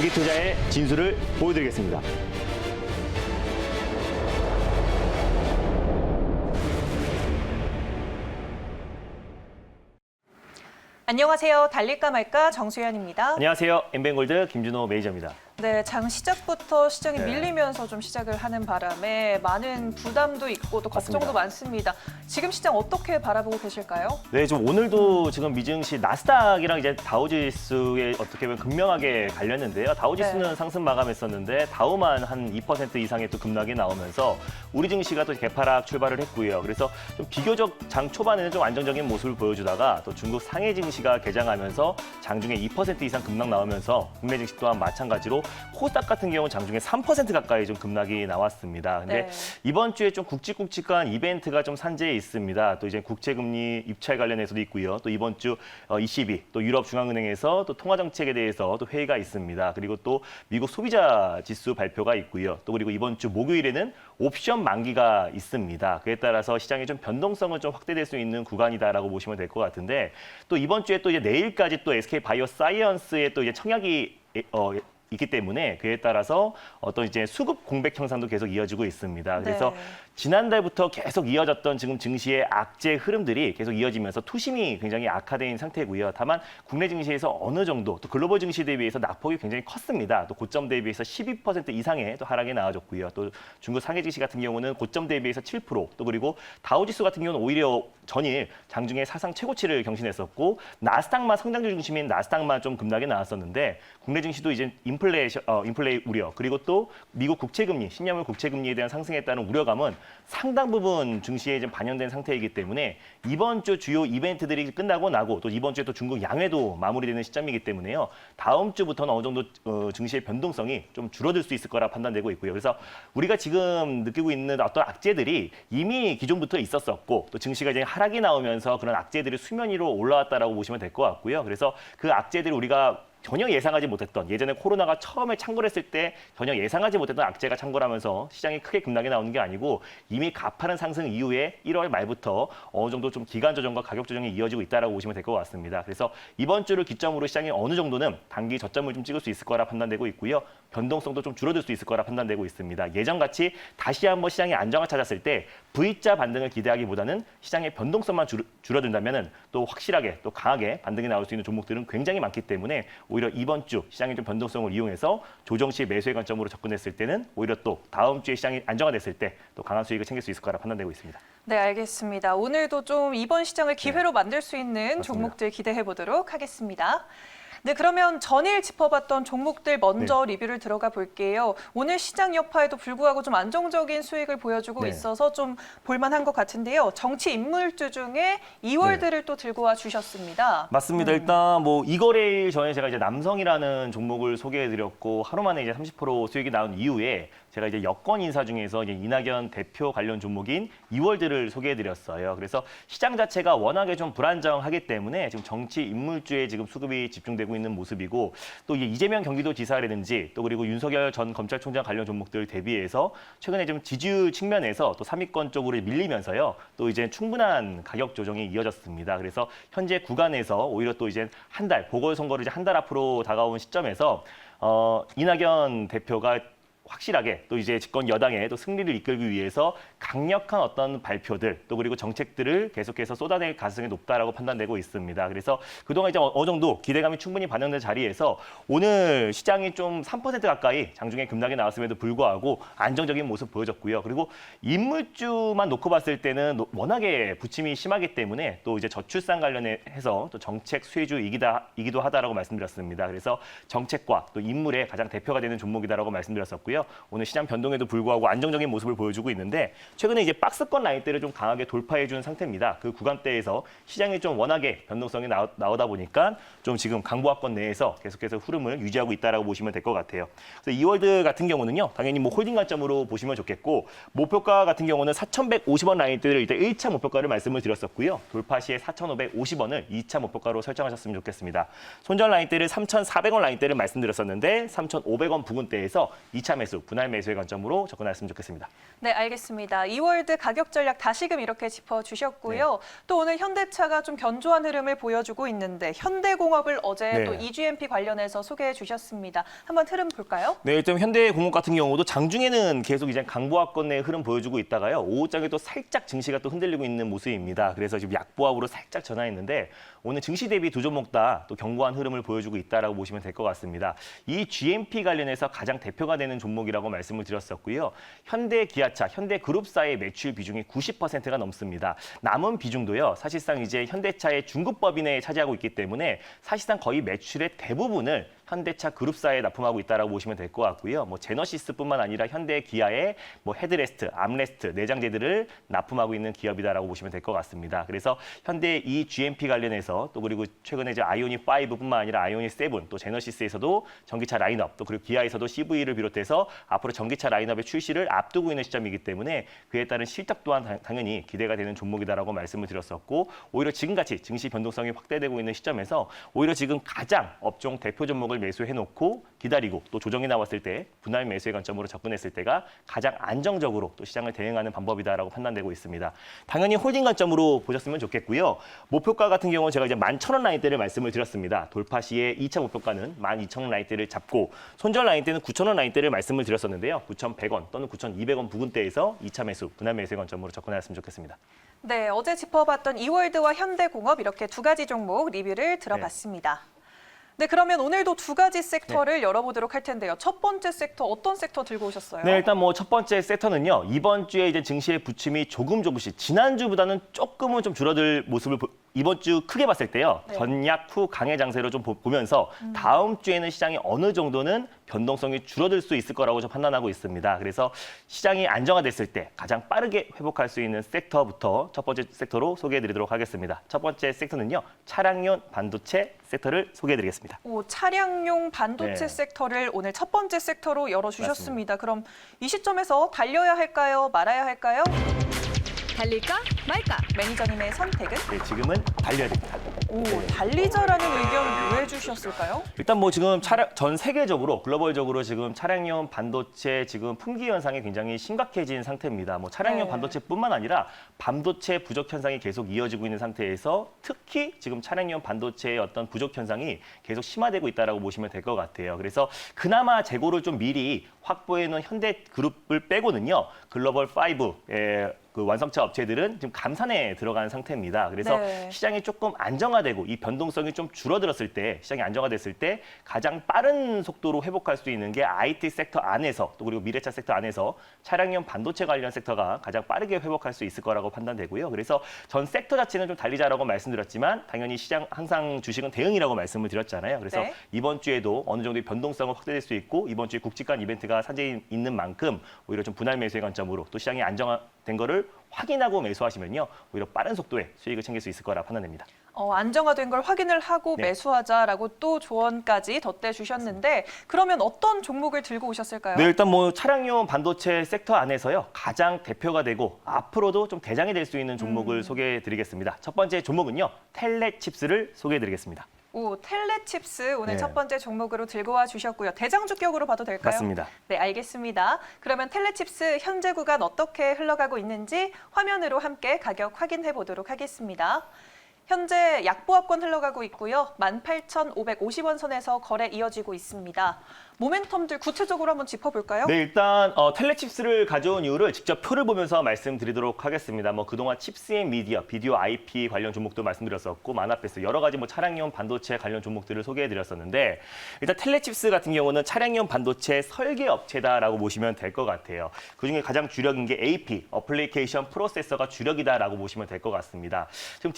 장기투자의 진수를 보여드리겠습니다. 안녕하세요. 달릴까 말까 정수현입니다. 안녕하세요. 엠뱅골드 김준호 매니저입니다. 네, 장 시작부터 시장이 밀리면서 좀 시작을 하는 바람에 많은 부담도 있고 또 걱정도 많습니다. 지금 시장 어떻게 바라보고 계실까요? 네, 좀 오늘도 지금 미증시 나스닥이랑 이제 다우지수에 어떻게 보면 극명하게 갈렸는데요. 다우지수는 상승 마감했었는데 다우만 한 2% 이상의 또 급락이 나오면서 우리 증시가 또 개파락 출발을 했고요. 그래서 좀 비교적 장 초반에는 좀 안정적인 모습을 보여주다가 또 중국 상해 증시가 개장하면서 장중에 2% 이상 급락 나오면서 국내 증시 또한 마찬가지로 코스닥 같은 경우는 장중에 3% 가까이 좀 급락이 나왔습니다. 근데 이번 주에 좀 굵직굵직한 이벤트가 좀 산재해 있습니다. 또 이제 국채금리 입찰 관련해서도 있고요. 또 이번 주 ECB, 또 유럽중앙은행에서 또 통화정책에 대해서 또 회의가 있습니다. 그리고 또 미국 소비자 지수 발표가 있고요. 또 그리고 이번 주 목요일에는 옵션 만기가 있습니다. 그에 따라서 시장의 좀 변동성은 좀 확대될 수 있는 구간이다라고 보시면 될 것 같은데 또 이번 주에 또 이제 내일까지 또 SK 바이오사이언스의 또 이제 청약이 있기 때문에 그에 따라서 어떤 이제 수급 공백 형상도 계속 이어지고 있습니다. 그래서 지난달부터 계속 이어졌던 지금 증시의 악재 흐름들이 계속 이어지면서 투심이 굉장히 악화된 상태고요. 다만 국내 증시에서 어느 정도 또 글로벌 증시 대비해서 낙폭이 굉장히 컸습니다. 또 고점 대비해서 12% 이상의 또 하락이 나와줬고요. 또 중국 상해 증시 같은 경우는 고점 대비해서 7%, 또 그리고 다우지수 같은 경우는 오히려 전일 장중에 사상 최고치를 경신했었고 나스닥만 성장주 중심인 나스닥만 좀 급락이 나왔었는데 국내 증시도 이제 인플레 우려 그리고 또 미국 국채금리 10년물 국채금리에 대한 상승에 따른 우려감은 상당 부분 증시에 좀 반영된 상태이기 때문에 이번 주 주요 이벤트들이 끝나고 나고 또 이번 주에 또 중국 양회도 마무리되는 시점이기 때문에요. 다음 주부터는 어느 정도 증시의 변동성이 좀 줄어들 수 있을 거라 판단되고 있고요. 그래서 우리가 지금 느끼고 있는 어떤 악재들이 이미 기존부터 있었었고 또 증시가 이제 하락이 나오면서 그런 악재들이 수면 위로 올라왔다라고 보시면 될 것 같고요. 그래서 그 악재들을 우리가 전혀 예상하지 못했던 예전에 코로나가 처음에 창궐했을 때 전혀 예상하지 못했던 악재가 창궐하면서 시장이 크게 급락이 나오는 게 아니고 이미 가파른 상승 이후에 1월 말부터 어느 정도 좀 기간 조정과 가격 조정이 이어지고 있다라고 보시면 될 것 같습니다. 그래서 이번 주를 기점으로 시장이 어느 정도는 단기 저점을 좀 찍을 수 있을 거라 판단되고 있고요. 변동성도 좀 줄어들 수 있을 거라 판단되고 있습니다. 예전같이 다시 한번 시장이 안정을 찾았을 때 V자 반등을 기대하기보다는 시장의 변동성만 줄어든다면 또 확실하게 또 강하게 반등이 나올 수 있는 종목들은 굉장히 많기 때문에 오히려 이번 주 시장의 좀 변동성을 이용해서 조정 시 매수의 관점으로 접근했을 때는 오히려 또 다음 주에 시장이 안정화됐을 때 또 강한 수익을 챙길 수 있을 거라 판단되고 있습니다. 네, 알겠습니다. 오늘도 좀 이번 시장을 기회로 만들 수 있는 맞습니다. 종목들 기대해 보도록 하겠습니다. 네, 그러면 전일 짚어봤던 종목들 먼저 리뷰를 들어가 볼게요. 오늘 시장 여파에도 불구하고 좀 안정적인 수익을 보여주고 있어서 좀 볼만한 것 같은데요. 정치 인물주 중에 이월드를 또 들고 와 주셨습니다. 맞습니다. 일단 뭐 이거래일 전에 제가 이제 남성이라는 종목을 소개해드렸고 하루 만에 이제 30% 수익이 나온 이후에 제가 이제 여권 인사 중에서 이제 이낙연 대표 관련 종목인 이월드를 소개해드렸어요. 그래서 시장 자체가 워낙에 좀 불안정하기 때문에 지금 정치 인물주에 지금 수급이 집중되고 있는 모습이고 또 이재명 경기도지사라든지 또 그리고 윤석열 전 검찰총장 관련 종목들 대비해서 최근에 좀 지지율 측면에서 또 3위권 쪽으로 밀리면서요. 또 이제 충분한 가격 조정이 이어졌습니다. 그래서 현재 구간에서 오히려 또 이제 한 달 보궐선거를 이제 한 달 앞으로 다가온 시점에서 이낙연 대표가 확실하게 또 이제 집권 여당의 또 승리를 이끌기 위해서 강력한 어떤 발표들 또 그리고 정책들을 계속해서 쏟아낼 가능성이 높다라고 판단되고 있습니다. 그래서 그동안 이제 어느 정도 기대감이 충분히 반영된 자리에서 오늘 시장이 좀 3% 가까이 장중에 급락이 나왔음에도 불구하고 안정적인 모습 보여줬고요. 그리고 인물주만 놓고 봤을 때는 워낙에 부침이 심하기 때문에 또 이제 저출산 관련해서 또 정책 수혜주이기도 하다라고 말씀드렸습니다. 그래서 정책과 또 인물의 가장 대표가 되는 종목이다라고 말씀드렸었고요. 오늘 시장 변동에도 불구하고 안정적인 모습을 보여주고 있는데 최근에 이제 박스권 라인대를 좀 강하게 돌파해준 상태입니다. 그 구간대에서 시장이 좀 워낙에 변동성이 나오다 보니까 좀 지금 강보합권 내에서 계속해서 흐름을 유지하고 있다라고 보시면 될 것 같아요. 그래서 이월드 같은 경우는요, 당연히 뭐 홀딩 관점으로 보시면 좋겠고 목표가 같은 경우는 4,150원 라인대를 일단 1차 목표가를 말씀을 드렸었고요. 돌파 시에 4,550원을 2차 목표가로 설정하셨으면 좋겠습니다. 손절 라인대를 3,400원 라인대를 말씀드렸었는데 3,500원 부근대에서 2차 매수 매수, 분할 매수의 관점으로 접근하셨으면 좋겠습니다. 네, 알겠습니다. 이월드 가격 전략 다시금 이렇게 짚어주셨고요. 또 오늘 현대차가 좀 견조한 흐름을 보여주고 있는데 현대공업을 어제 또 EGMP 관련해서 소개해 주셨습니다. 한번 흐름 볼까요? 네, 일단 현대공업 같은 경우도 장중에는 계속 이제 강보합권의 흐름 보여주고 있다가요. 오후장에 또 살짝 증시가 또 흔들리고 있는 모습입니다. 그래서 지금 약보합으로 살짝 전환했는데 오늘 증시 대비 두 종목 다 또 견고한 흐름을 보여주고 있다라고 보시면 될 것 같습니다. 이 GMP 관련해서 가장 대표가 되는 종목이라고 말씀을 드렸었고요. 현대기아차, 현대그룹사의 매출 비중이 90%가 넘습니다. 남은 비중도요. 사실상 이제 현대차의 중급법인에 차지하고 있기 때문에 사실상 거의 매출의 대부분을 현대차 그룹사에 납품하고 있다라고 보시면 될 것 같고요. 뭐 제너시스뿐만 아니라 현대 기아의 뭐 헤드레스트, 암레스트, 내장재들을 납품하고 있는 기업이다라고 보시면 될 것 같습니다. 그래서 현대 이 GMP 관련해서 또 그리고 최근에 이제 아이오닉 5뿐만 아니라 아이오닉 7, 또 제너시스에서도 전기차 라인업, 또 그리고 기아에서도 CV를 비롯해서 앞으로 전기차 라인업의 출시를 앞두고 있는 시점이기 때문에 그에 따른 실적 또한 당연히 기대가 되는 종목이다라고 말씀을 드렸었고 오히려 지금같이 증시 변동성이 확대되고 있는 시점에서 오히려 지금 가장 업종 대표 종목을 매수해놓고 기다리고 또 조정이 나왔을 때 분할 매수의 관점으로 접근했을 때가 가장 안정적으로 또 시장을 대응하는 방법이다라고 판단되고 있습니다. 당연히 홀딩 관점으로 보셨으면 좋겠고요. 목표가 같은 경우는 제가 이제 11,000원 라인대를 말씀을 드렸습니다. 돌파 시에 2차 목표가는 12,000원 라인대를 잡고 손절 라인대는 9,000원 라인대를 말씀을 드렸었는데요. 9,100원 또는 9,200원 부근대에서 2차 매수, 분할 매수의 관점으로 접근하였으면 좋겠습니다. 네, 어제 짚어봤던 이월드와 현대공업 이렇게 두 가지 종목 리뷰를 들어봤습니다. 네, 그러면 오늘도 두 가지 섹터를 열어보도록 할 텐데요. 첫 번째 섹터 어떤 섹터 들고 오셨어요? 네, 일단 뭐 첫 번째 섹터는요. 이번 주에 이제 증시의 부침이 조금씩 지난주보다는 조금은 좀 줄어들 모습을 이번 주 크게 봤을 때요. 전약 후 강해 장세로 좀 보면서 다음 주에는 시장이 어느 정도는 변동성이 줄어들 수 있을 거라고 좀 판단하고 있습니다. 그래서 시장이 안정화됐을 때 가장 빠르게 회복할 수 있는 섹터부터 첫 번째 섹터로 소개해드리도록 하겠습니다. 첫 번째 섹터는요. 차량용 반도체 섹터를 소개해드리겠습니다. 오, 차량용 반도체 네. 섹터를 오늘 첫 번째 섹터로 열어주셨습니다. 그럼 이 시점에서 달려야 할까요? 말아야 할까요? 달릴까 말까? 매니저님의 선택은? 네, 지금은 달려야 됩니다. 오, 달리자라는 의견 왜 주셨을까요? 일단 뭐 지금 전 세계적으로 글로벌적으로 지금 차량용 반도체 지금 품귀 현상이 굉장히 심각해진 상태입니다. 뭐 차량용 반도체뿐만 아니라 반도체 부족 현상이 계속 이어지고 있는 상태에서 특히 지금 차량용 반도체의 어떤 부족 현상이 계속 심화되고 있다라고 보시면 될 것 같아요. 그래서 그나마 재고를 좀 미리 확보해 놓은 현대그룹을 빼고는요. 글로벌 5의 그 완성차 업체들은 지금 감산에 들어가는 상태입니다. 그래서 시장이 조금 안정화되고 이 변동성이 좀 줄어들었을 때, 시장이 안정화됐을 때 가장 빠른 속도로 회복할 수 있는 게 IT 섹터 안에서 또 그리고 미래차 섹터 안에서 차량용 반도체 관련 섹터가 가장 빠르게 회복할 수 있을 거라고 판단되고요. 그래서 전 섹터 자체는 좀 달리자라고 말씀드렸지만 당연히 시장 항상 주식은 대응이라고 말씀을 드렸잖아요. 그래서 이번 주에도 어느 정도의 변동성은 확대될 수 있고 이번 주에 국직간 이벤트가 산재해 있는 만큼 오히려 좀 분할 매수의 관점으로 또 시장이 안정화된 거를 확인하고 매수하시면요. 오히려 빠른 속도의 수익을 챙길 수 있을 거라 판단됩니다. 안정화된 걸 확인을 하고 매수하자라고 또 조언까지 덧대 주셨는데 그러면 어떤 종목을 들고 오셨을까요? 네, 일단 뭐 차량용 반도체 сек터 안에서요. 가장 대표가 되고 앞으로도 좀 대장이 될 수 있는 종목을 소개해 드리겠습니다. 첫 번째 종목은요. 텔레칩스를 소개해 드리겠습니다. 오, 텔레칩스 오늘 첫 번째 종목으로 들고 와 주셨고요. 대장주격으로 봐도 될까요? 맞습니다. 네, 알겠습니다. 그러면 텔레칩스 현재 구간 어떻게 흘러가고 있는지 화면으로 함께 가격 확인해 보도록 하겠습니다. 현재 약보합권 흘러가고 있고요. 18,550원 선에서 거래 이어지고 있습니다. 모멘텀들 구체적으로 한번 짚어볼까요? 네, 일단 텔레칩스를 가져온 이유를 직접 표를 보면서 말씀드리도록 하겠습니다. 뭐 그동안 칩스 앤 미디어, 비디오 IP 관련 종목도 말씀드렸었고 마나페스 여러 가지 뭐 차량용 반도체 관련 종목들을 소개해드렸었는데 일단 텔레칩스 같은 경우는 차량용 반도체 설계 업체다라고 보시면 될 것 같아요. 그중에 가장 주력인 게 AP, 어플리케이션 프로세서가 주력이다라고 보시면 될 것 같습니다. 지금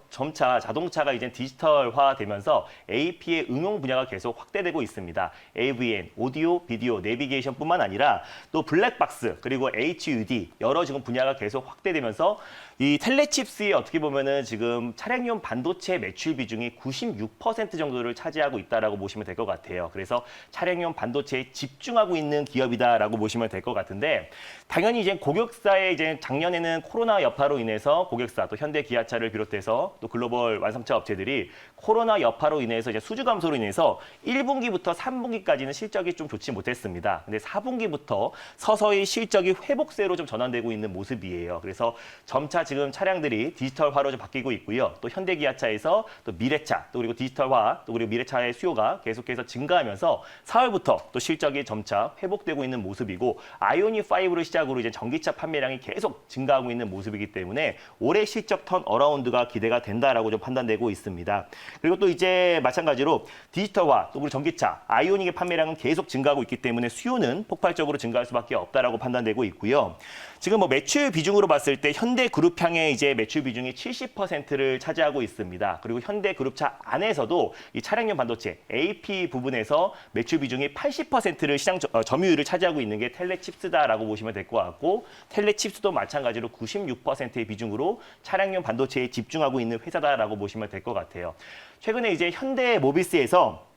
점차 자동차가 이제 디지털화되면서 AP의 응용 분야가 계속 확대되고 있습니다. AVN, 오디오, 비디오, 내비게이션뿐만 아니라 또 블랙박스 그리고 HUD 여러 지금 분야가 계속 확대되면서 이 텔레칩스의 어떻게 보면은 지금 차량용 반도체 매출 비중이 96% 정도를 차지하고 있다라고 보시면 될 것 같아요. 그래서 차량용 반도체에 집중하고 있는 기업이다라고 보시면 될 것 같은데 당연히 이제 고객사의 이제 작년에는 코로나 여파로 인해서 고객사 또 현대 기아차를 비롯해서 또 글로벌 완성차 업체들이 코로나 여파로 인해서 이제 수주 감소로 인해서 1분기부터 3분기까지는 3분기에는 실적이 좀 좋지 못했습니다. 근데 4분기부터 서서히 실적이 회복세로 좀 전환되고 있는 모습이에요. 그래서 점차 지금 차량들이 디지털화로 좀 바뀌고 있고요. 또 현대기아차에서 또 미래차, 또 그리고 디지털화, 또 그리고 미래차의 수요가 계속해서 증가하면서 4월부터 또 실적이 점차 회복되고 있는 모습이고 아이오닉 5를 시작으로 이제 전기차 판매량이 계속 증가하고 있는 모습이기 때문에 올해 실적 턴 어라운드가 기대가 된다라고 좀 판단되고 있습니다. 그리고 또 이제 마찬가지로 디지털화, 또 그리고 전기차, 아이오닉의 판매량은 계속 증가하고 있기 때문에 수요는 폭발적으로 증가할 수밖에 없다라고 판단되고 있고요. 지금 뭐 매출 비중으로 봤을 때 현대그룹향의 이제 매출 비중이 70%를 차지하고 있습니다. 그리고 현대그룹차 안에서도 이 차량용 반도체 AP 부분에서 매출 비중이 80%를 시장 점유율을 차지하고 있는 게 텔레칩스다라고 보시면 될 것 같고 텔레칩스도 마찬가지로 96%의 비중으로 차량용 반도체에 집중하고 있는 회사다라고 보시면 될 것 같아요. 최근에 이제 현대모비스에서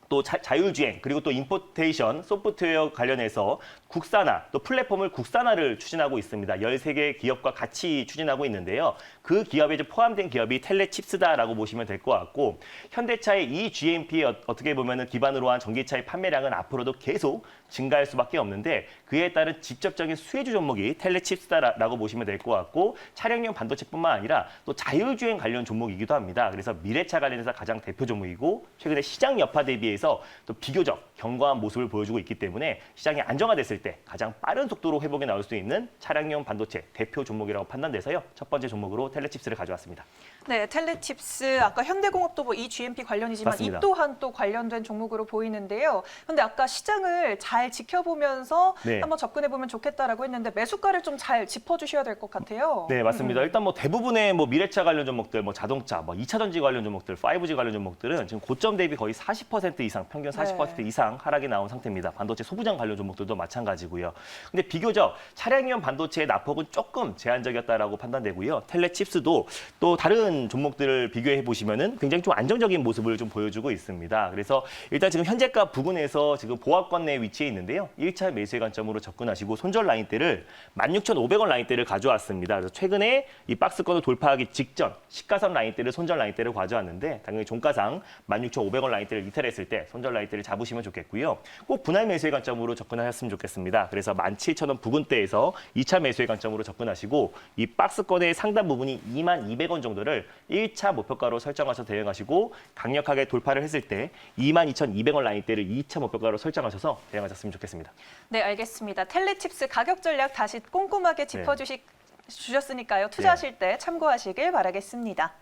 또 자율주행 그리고 또 임포테이션 소프트웨어 관련해서 국산화 또 플랫폼을 국산화를 추진하고 있습니다. 13개 기업과 같이 추진하고 있는데요. 그 기업에 포함된 기업이 텔레칩스다라고 보시면 될 것 같고 현대차의 이 GMP에 어떻게 보면은 기반으로 한 전기차의 판매량은 앞으로도 계속 증가할 수밖에 없는데 그에 따른 직접적인 수혜주 종목이 텔레칩스다라고 보시면 될 것 같고 차량용 반도체뿐만 아니라 또 자율주행 관련 종목이기도 합니다. 그래서 미래차 관련해서 가장 대표 종목이고 최근에 시장 여파 대비해서 또 비교적 견고한 모습을 보여주고 있기 때문에 시장이 안정화됐을 때 가장 빠른 속도로 회복이 나올 수 있는 차량용 반도체 대표 종목이라고 판단돼서요. 첫 번째 종목으로 텔레칩스를 가져왔습니다. 네, 텔레칩스 아까 현대공업도 뭐 이 GMP 관련이지만 맞습니다. 이 또한 또 관련된 종목으로 보이는데요. 그런데 아까 시장을 잘 지켜보면서 네. 한번 접근해 보면 좋겠다라고 했는데 매수가를 좀 잘 짚어주셔야 될 것 같아요. 네, 맞습니다. 일단 뭐 대부분의 뭐 미래차 관련 종목들, 뭐 자동차, 뭐 2차 전지 관련 종목들, 5G 관련 종목들은 지금 고점 대비 거의 40% 이상, 평균 40% 이상 하락이 나온 상태입니다. 반도체 소부장 관련 종목들도 마찬가지고요. 근데 비교적 차량용 반도체의 낙폭은 조금 제한적이었다라고 판단되고요. 텔레칩스도 또 다른 종목들을 비교해 보시면은 굉장히 좀 안정적인 모습을 좀 보여주고 있습니다. 그래서 일단 지금 현재가 부근에서 지금 보합권 내에 위치해 있는데요. 1차 매수의 관점으로 접근하시고 손절 라인대를 16,500원 라인대를 가져왔습니다. 그래서 최근에 이 박스권을 돌파하기 직전 시가선 라인대를 손절 라인대를 가져왔는데 당연히 종가상 16,500원 라인대를 이탈했을 때 손절 라인대를 잡으시면 좋겠고요. 꼭 분할 매수의 관점으로 접근하셨으면 좋겠습니다. 그래서 17,000원 부근대에서 2차 매수의 관점으로 접근하시고 이 박스권의 상단 부분이 22,200원 정도를 1차 목표가로 설정하셔서 대응하시고 강력하게 돌파를 했을 때 22,200원 라인대를 2차 목표가로 설정하셔서 대응하셨으면 좋겠습니다. 네, 알겠습니다. 텔레칩스 가격 전략 다시 꼼꼼하게 짚어주셨으니까요. 투자하실 때 참고하시길 바라겠습니다.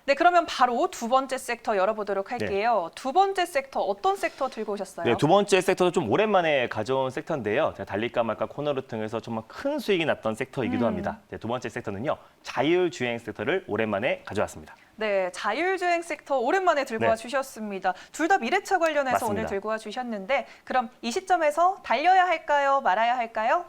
네, 그러면 바로 두 번째 섹터 열어보도록 할게요. 두 번째 섹터 어떤 섹터 들고 오셨어요? 네, 두 번째 섹터도 좀 오랜만에 가져온 섹터인데요. 제가 달릴까 말까 코너를 통해서 정말 큰 수익이 났던 섹터이기도 합니다. 네, 두 번째 섹터는요. 자율주행 섹터를 오랜만에 가져왔습니다. 네, 자율주행 섹터 오랜만에 들고 네. 와 주셨습니다. 둘 다 미래차 관련해서 맞습니다. 오늘 들고 와 주셨는데 그럼 이 시점에서 달려야 할까요? 말아야 할까요?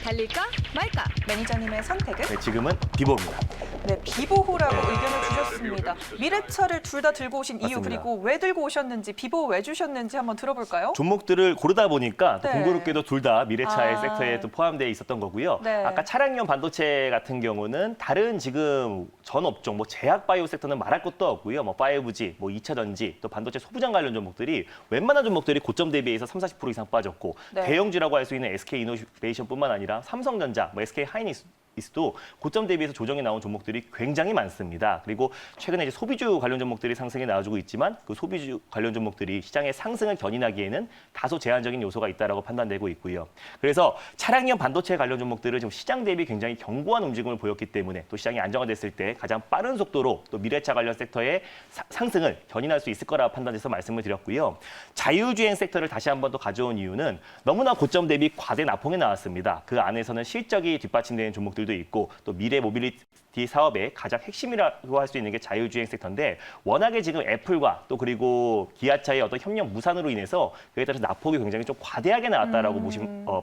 달릴까 말까. 매니저님의 선택은? 네, 지금은 비보입니다. 네, 비보호라고 의견을 주셨습니다. 미래차를 둘 다 들고 오신 이유 맞습니다. 그리고 왜 들고 오셨는지 비보호 왜 주셨는지 한번 들어볼까요? 종목들을 고르다 보니까 또 네. 공교롭게도 둘 다 미래차의 아. 섹터에 또 포함되어 있었던 거고요. 네. 아까 차량용 반도체 같은 경우는 다른 지금 전 업종, 뭐 제약바이오 섹터는 말할 것도 없고요. 뭐 5G, 뭐 2차 전지, 또 반도체 소부장 관련 종목들이 웬만한 종목들이 고점 대비해서 30-40% 이상 빠졌고 네. 대형주라고 할 수 있는 SK이노베이션뿐만 아니라 삼성전자, 뭐 SK하이닉스도 고점 대비해서 조정이 나온 종목들이 굉장히 많습니다. 그리고 최근에 이제 소비주 관련 종목들이 상승에 나와주고 있지만 그 소비주 관련 종목들이 시장의 상승을 견인하기에는 다소 제한적인 요소가 있다라고 판단되고 있고요. 그래서 차량용 반도체 관련 종목들은 지금 시장 대비 굉장히 견고한 움직임을 보였기 때문에 또 시장이 안정화됐을 때 가장 빠른 속도로 또 미래차 관련 섹터의 상승을 견인할 수 있을 거라 판단해서 말씀을 드렸고요. 자율주행 섹터를 다시 한번 또 가져온 이유는 너무나 고점 대비 과대 낙폭이 나왔습니다. 그 안에서는 실적이 뒷받침되는 종목들도 있고 또 미래 모빌리티 사업의 가장 핵심이라고 할 수 있는 게 자율주행 섹터인데 워낙에 지금 애플과 또 그리고 기아차의 어떤 협력 무산으로 인해서 그에 따라서 낙폭이 굉장히 좀 과대하게 나왔다라고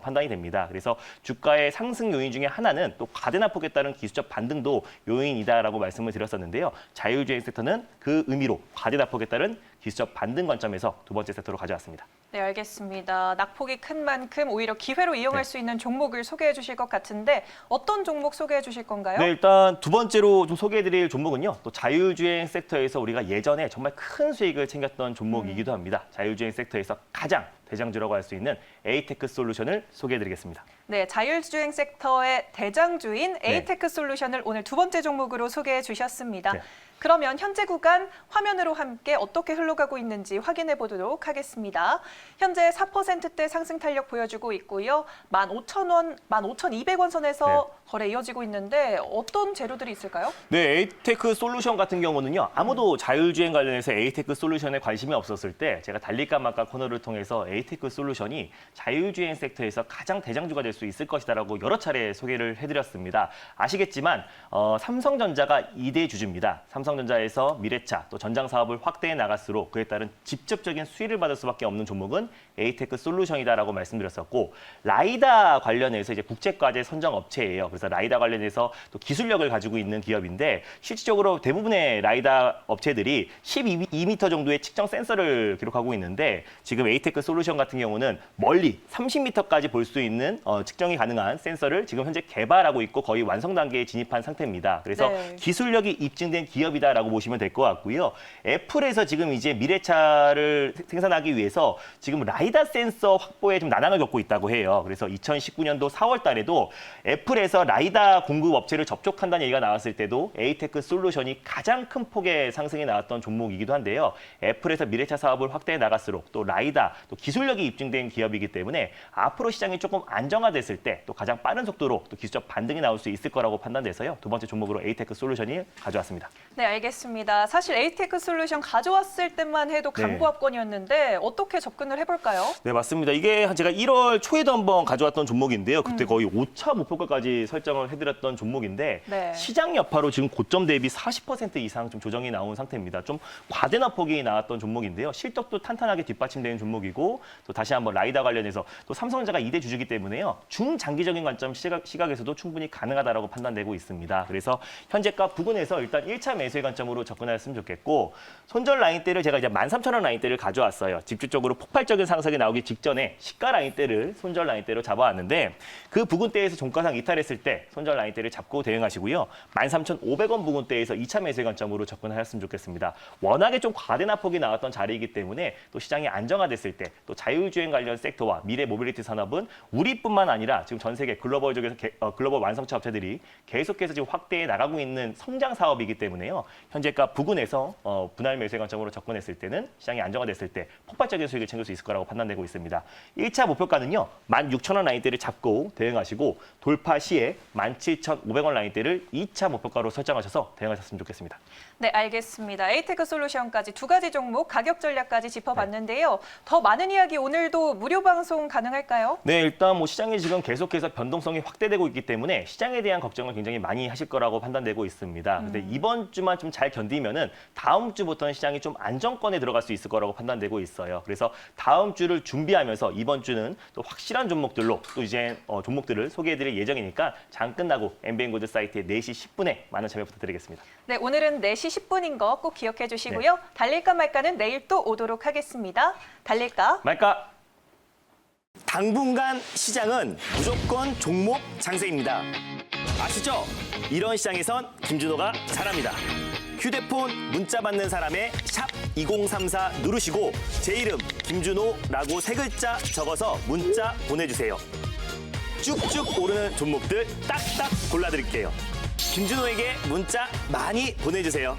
판단이 됩니다. 그래서 주가의 상승 요인 중에 하나는 또 과대 낙폭에 따른 기술적 반등도 요인이다라고 말씀을 드렸었는데요. 자율주행 섹터는 그 의미로 과대 낙폭에 따른 기술적 반등 관점에서 두 번째 섹터로 가져왔습니다. 네, 알겠습니다. 낙폭이 큰 만큼 오히려 기회로 이용할 네. 수 있는 종목을 소개해 주실 것 같은데 어떤 종목 소개해 주실 건가요? 네, 일단 두 번째로 좀 소개해드릴 종목은요. 또 자율주행 섹터에서 우리가 예전에 정말 큰 수익을 챙겼던 종목이기도 합니다. 자율주행 섹터에서 가장 대장주라고 할 수 있는 에이테크 솔루션을 소개해드리겠습니다. 네, 자율주행 섹터의 대장주인 네. 에이테크 솔루션을 오늘 두 번째 종목으로 소개해 주셨습니다. 네. 그러면 현재 구간 화면으로 함께 어떻게 흘러가고 있는지 확인해 보도록 하겠습니다. 현재 4%대 상승 탄력 보여주고 있고요. 15,000원, 15,200원 선에서 거래 이어지고 있는데 어떤 재료들이 있을까요? 네, 에이테크 솔루션 같은 경우는요. 아무도 자율주행 관련해서 에이테크 솔루션에 관심이 없었을 때 제가 달릴까 말까 코너를 통해서 에이테크 솔루션이 자율주행 섹터에서 가장 대장주가 될 수 있을 것이다라고 여러 차례 소개를 해드렸습니다. 아시겠지만 삼성전자가 2대 주주입니다. 삼성전자에서 미래차 또 전장 사업을 확대해 나갈수록 그에 따른 직접적인 수혜를 받을 수밖에 없는 종목은 에이테크 솔루션이다라고 말씀드렸었고 라이다 관련해서 이제 국제과제 선정 업체예요. 그래서 라이다 관련해서 또 기술력을 가지고 있는 기업인데 실질적으로 대부분의 라이다 업체들이 12m 정도의 측정 센서를 기록하고 있는데 지금 에이테크 솔루션 같은 경우는 멀리 30m까지 볼 수 있는 측정이 가능한 센서를 지금 현재 개발하고 있고 거의 완성 단계에 진입한 상태입니다. 그래서 네. 기술력이 입증된 기업이다라고 보시면 될 것 같고요. 애플에서 지금 이제 미래차를 생산하기 위해서 지금 라이다 센서 확보에 좀 난항을 겪고 있다고 해요. 그래서 2019년도 4월 달에도 애플에서 라이다 공급 업체를 접촉한다는 얘기가 나왔을 때도 에이테크 솔루션이 가장 큰 폭의 상승이 나왔던 종목이기도 한데요. 애플에서 미래차 사업을 확대해 나갈수록 또 라이다, 또 기술력이 입증된 기업이기 때문에 앞으로 시장이 조금 안정화됐을 때 또 가장 빠른 속도로 또 기술적 반등이 나올 수 있을 거라고 판단돼서요. 두 번째 종목으로 에이테크 솔루션이 가져왔습니다. 네, 알겠습니다. 사실 에이테크 솔루션 가져왔을 때만 해도 강보합권이었는데 어떻게 접근을 해볼까요? 네, 맞습니다. 이게 제가 1월 초에도 한번 가져왔던 종목인데요. 그때 거의 5차 목표가까지 설정을 해드렸던 종목인데 네. 시장 여파로 지금 고점 대비 40% 이상 좀 조정이 나온 상태입니다. 좀 과대납폭이 나왔던 종목인데요. 실적도 탄탄하게 뒷받침되는 종목이고 또 다시 한번 라이다 관련해서 또 삼성전자가 2대 주주기 때문에요. 중장기적인 관점 시각에서도 충분히 가능하다라고 판단되고 있습니다. 그래서 현재가 부근에서 일단 1차 매수의 관점으로 접근하셨으면 좋겠고 손절 라인대를 제가 이제 13,000원 라인대를 가져왔어요. 집중적으로 폭발적인 상승이 나오기 직전에 시가 라인대를 손절 라인대로 잡아왔는데 그 부근대에서 종가상 이탈했을 때 손절 라인대를 잡고 대응하시고요. 13,500원 부근대에서 2차 매수의 관점으로 접근하셨으면 좋겠습니다. 워낙에 좀 과대납폭이 나왔던 자리이기 때문에 또 시장이 안정화됐을 때 또 자율주행 관련 섹터와 미래 모빌리티 산업은 우리뿐만 아니라 지금 전 세계 글로벌적에서 글로벌 완성차 업체들이 계속해서 지금 확대해 나가고 있는 성장 사업이기 때문에요. 현재가 부근에서 분할 매수의 관점으로 접근했을 때는 시장이 안정화됐을 때 폭발적인 수익을 챙길 수 있을 거라고 판단되고 있습니다. 1차 목표가는요. 16,000원 라인대를 잡고 대응하시고 돌파 시에 17,500원 라인대를 2차 목표가로 설정하셔서 대응하셨으면 좋겠습니다. 네, 알겠습니다. 에이테크 솔루션까지 두 가지 종목 가격 전략까지 짚어봤는데요. 더 많은 이야기 오늘도 무료 방송 가능할까요? 네, 일단 뭐 시장이 지금 계속해서 변동성이 확대되고 있기 때문에 시장에 대한 걱정을 굉장히 많이 하실 거라고 판단되고 있습니다. 근데 이번 주만 좀 잘 견디면은 다음 주부터는 시장이 좀 안정권에 들어갈 수 있을 거라고 판단되고 있어요. 그래서 다음 주를 준비하면서 이번 주는 또 확실한 종목들로 또 이제 종목들을 소개해드릴 예정이니까 장 끝나고 MBN고드 사이트에 4시 10분에 많은 참여 부탁드리겠습니다. 네, 오늘은 4시 10분인 거 꼭 기억해 주시고요. 달릴까 말까는 내일 또 오도록 하겠습니다. 달릴까? 말까? 당분간 시장은 무조건 종목 장세입니다. 아시죠? 이런 시장에선 김준호가 잘합니다. 휴대폰 문자 받는 사람의 샵 2034 누르시고 제 이름 김준호라고 3글자 적어서 문자 보내주세요. 쭉쭉 오르는 종목들 딱딱 골라드릴게요. 김준호에게 문자 많이 보내주세요.